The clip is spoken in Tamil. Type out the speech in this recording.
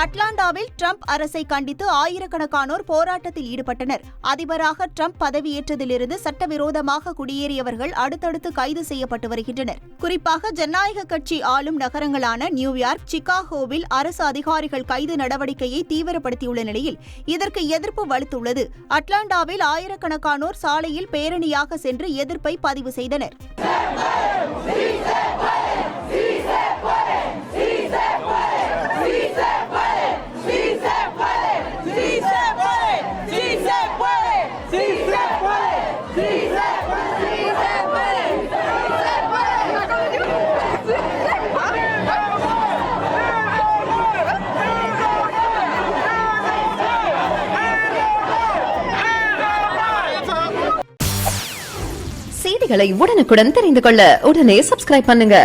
அட்லாண்டாவில் ட்ரம்ப் அரசை கண்டித்து ஆயிரக்கணக்கானோர் போராட்டத்தில் ஈடுபட்டனர். அதிபராக ட்ரம்ப் பதவியேற்றதிலிருந்து சட்டவிரோதமாக குடியேறியவர்கள் அடுத்தடுத்து கைது செய்யப்பட்டு வருகின்றனர். குறிப்பாக ஜனநாயக கட்சி ஆளும் நகரங்களான நியூயார்க், சிகாகோவில் அரசு அதிகாரிகள் கைது நடவடிக்கையை தீவிரப்படுத்தியுள்ள நிலையில் இதற்கு எதிர்ப்பு வலுத்துள்ளது. அட்லாண்டாவில் ஆயிரக்கணக்கானோர் சாலையில் பேரணியாக சென்று எதிர்ப்பை பதிவு செய்தனர். செய்திகளை உடனுக்குடன் தெரிந்து கொள்ள உடனே சப்ஸ்கிரைப் பண்ணுங்க.